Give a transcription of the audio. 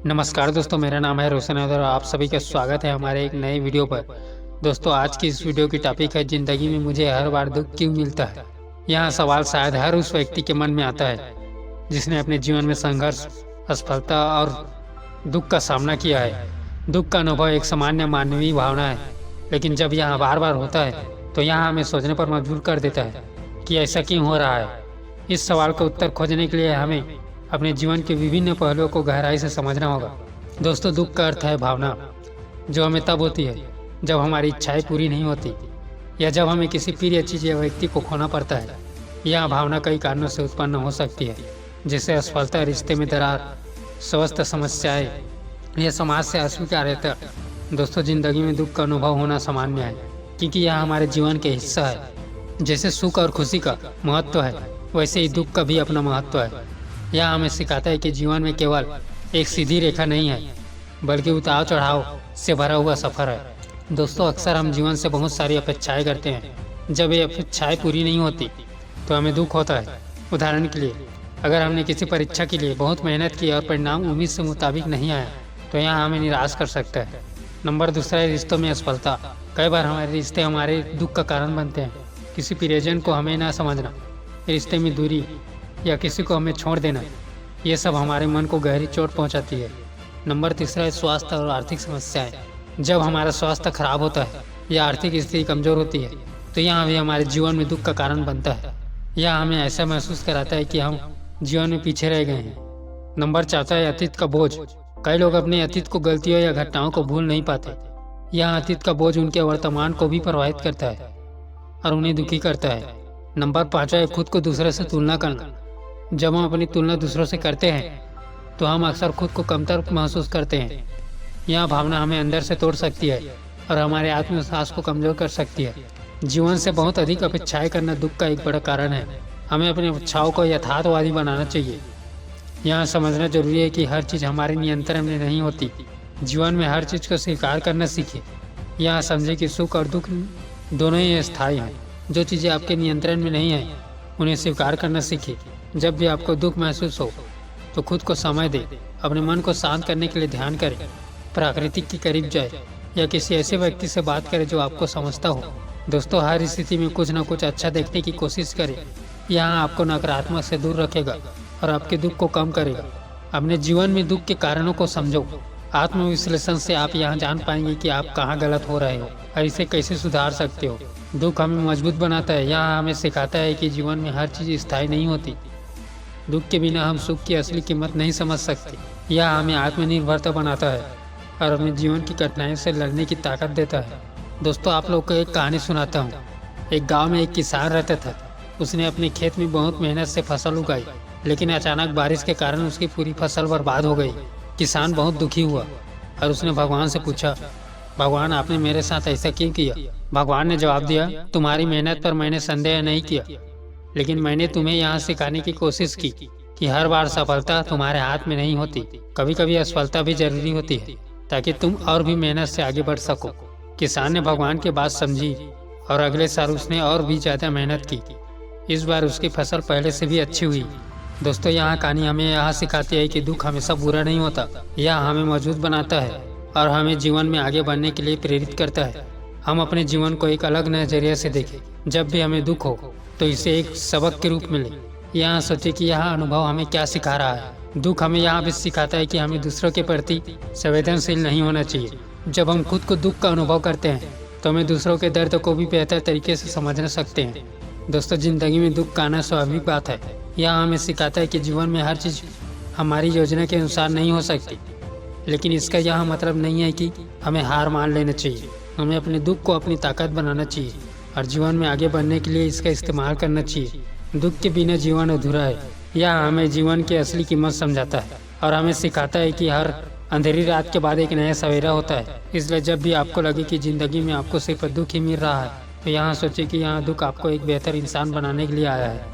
नमस्कार दोस्तों, मेरा नाम है रोशन और आप सभी का स्वागत है हमारे एक नए वीडियो पर। दोस्तों, आज की इस वीडियो की टॉपिक है ज़िंदगी में मुझे हर बार दुख क्यों मिलता है। यह सवाल शायद हर उस व्यक्ति के मन में आता है जिसने अपने जीवन में संघर्ष, असफलता और दुख का सामना किया है। दुख का अनुभव एक सामान्य मानवीय भावना है, लेकिन जब यह बार बार होता है तो यह हमें सोचने पर मजबूर कर देता है कि ऐसा क्यों हो रहा है। इस सवाल का उत्तर खोजने के लिए हमें अपने जीवन के विभिन्न पहलुओं को गहराई से समझना होगा। दोस्तों, दुख का अर्थ है भावना जो हमें तब होती है जब हमारी इच्छाएं पूरी नहीं होती या जब हमें किसी प्रिय चीज या व्यक्ति को खोना पड़ता है। यह भावना कई कारणों से उत्पन्न हो सकती है, जैसे असफलता, रिश्ते में दरार, स्वास्थ्य समस्याएं या समाज से अस्वीकार्यता। दोस्तों, जिंदगी में दुख का अनुभव होना सामान्य है क्योंकि यह हमारे जीवन के हिस्सा है। जैसे सुख और खुशी का महत्व है, वैसे ही दुख का भी अपना महत्व है। यह हमें सिखाता है कि जीवन में केवल एक सीधी रेखा नहीं है, बल्कि उतार चढ़ाव से भरा हुआ सफर है। दोस्तों, अक्सर हम जीवन से बहुत सारी अपेक्षाएं करते हैं। जब ये अपेक्षाएं पूरी नहीं होती तो हमें दुख होता है। उदाहरण के लिए, अगर हमने किसी परीक्षा के लिए बहुत मेहनत की और परिणाम उम्मीद से मुताबिक नहीं आया तो यह हमें निराश कर सकता है। नंबर दूसरा है रिश्तों में असफलता। कई बार हमारे रिश्ते हमारे दुख का कारण बनते हैं। किसी प्रियजन को हमें ना समझना, रिश्ते में दूरी या किसी को हमें छोड़ देना, ये सब हमारे मन को गहरी चोट पहुंचाती है। नंबर तीसरा है स्वास्थ्य और आर्थिक समस्याएं। जब हमारा स्वास्थ्य खराब होता है या आर्थिक स्थिति कमजोर होती है तो यह भी हमारे जीवन में दुख का कारण बनता है। यह हमें ऐसा महसूस कराता है कि हम जीवन में पीछे रह गए हैं। नंबर चौथा है अतीत का बोझ। कई लोग अपने अतीत को गलतियों या घटनाओं को भूल नहीं पाते। यह अतीत का बोझ उनके वर्तमान को भी प्रभावित करता है और उन्हें दुखी करता है। नंबर पाँचवा है खुद को दूसरे से तुलना करना। जब हम अपनी तुलना दूसरों से करते हैं तो हम अक्सर खुद को कमतर महसूस करते हैं। यह भावना हमें अंदर से तोड़ सकती है और हमारे आत्मविश्वास को कमजोर कर सकती है। जीवन से बहुत अधिक अपेक्षाएं करना दुख का एक बड़ा कारण है। हमें अपनी इच्छाओं को यथार्थवादी बनाना चाहिए। यह समझना जरूरी है कि हर चीज़ हमारे नियंत्रण में नहीं होती। जीवन में हर चीज़ को स्वीकार करना सीखें। यह समझे कि सुख और दुख दोनों ही अस्थायी हैं। जो चीज़ें आपके नियंत्रण में नहीं हैं उन्हें स्वीकार करना सीखें। जब भी आपको दुख महसूस हो तो खुद को समय दें, अपने मन को शांत करने के लिए ध्यान करें, प्रकृति के करीब जाए या किसी ऐसे व्यक्ति से बात करें जो आपको समझता हो। दोस्तों, हर स्थिति में कुछ न कुछ अच्छा देखने की कोशिश करें। यहाँ आपको नकारात्मक से दूर रखेगा और आपके दुख को कम करेगा। अपने जीवन में दुख के कारणों को समझो। आत्मविश्लेषण से आप यहाँ जान पाएंगे कि आप कहाँ गलत हो रहे हो और इसे कैसे सुधार सकते हो। दुख हमें मजबूत बनाता है। यहाँ हमें सिखाता है कि जीवन में हर चीज़ स्थायी नहीं होती। दुख के बिना हम सुख की असली कीमत नहीं समझ सकते। यह हमें आत्मनिर्भरता बनाता है और अपने जीवन की कठिनाइयों से लड़ने की ताकत देता है। दोस्तों, आप लोग को एक कहानी सुनाता हूँ। एक गांव में एक किसान रहता था। उसने अपने खेत में बहुत मेहनत से फसल उगाई, लेकिन अचानक बारिश के कारण उसकी पूरी फसल बर्बाद हो गई। किसान बहुत दुखी हुआ और उसने भगवान से पूछा, भगवान, आपने मेरे साथ ऐसा क्यों किया? भगवान ने जवाब दिया, तुम्हारी मेहनत पर मैंने संदेह नहीं किया, लेकिन मैंने तुम्हें यहाँ सिखाने की कोशिश की कि हर बार सफलता तुम्हारे हाथ में नहीं होती। कभी कभी असफलता भी जरूरी होती है ताकि तुम और भी मेहनत से आगे बढ़ सको। किसान ने भगवान की बात समझी और अगले साल उसने और भी ज़्यादा मेहनत की। इस बार उसकी फसल पहले से भी अच्छी हुई। दोस्तों, यहाँ कहानी हमें यह सिखाती है कि दुख हमेशा बुरा नहीं होता। यह हमें मजबूत बनाता है और हमें जीवन में आगे बढ़ने के लिए प्रेरित करता है। हम अपने जीवन को एक अलग नजरिए से देखें। जब भी हमें दुख हो तो इसे एक सबक के रूप में लें। यहाँ सोचें कि यह अनुभव हमें क्या सिखा रहा है। दुख हमें यहाँ भी सिखाता है कि हमें दूसरों के प्रति संवेदनशील नहीं होना चाहिए। जब हम खुद को दुख का अनुभव करते हैं तो हमें दूसरों के दर्द को भी बेहतर तरीके से समझ सकते हैं। दोस्तों, जिंदगी में दुख का आना स्वाभाविक बात है। यह हमें सिखाता है कि जीवन में हर चीज़ हमारी योजना के अनुसार नहीं हो सकती, लेकिन इसका यह मतलब नहीं है कि हमें हार मान लेना चाहिए। हमें अपने दुख को अपनी ताकत बनाना चाहिए और जीवन में आगे बढ़ने के लिए इसका इस्तेमाल करना चाहिए। दुख के बिना जीवन अधूरा है। यह हमें जीवन की असली कीमत समझाता है और हमें सिखाता है कि हर अंधेरी रात के बाद एक नया सवेरा होता है। इसलिए जब भी आपको लगे कि ज़िंदगी में आपको सिर्फ दुख ही मिल रहा है तो यहाँ सोचें कि यहाँ दुख आपको एक बेहतर इंसान बनाने के लिए आया है।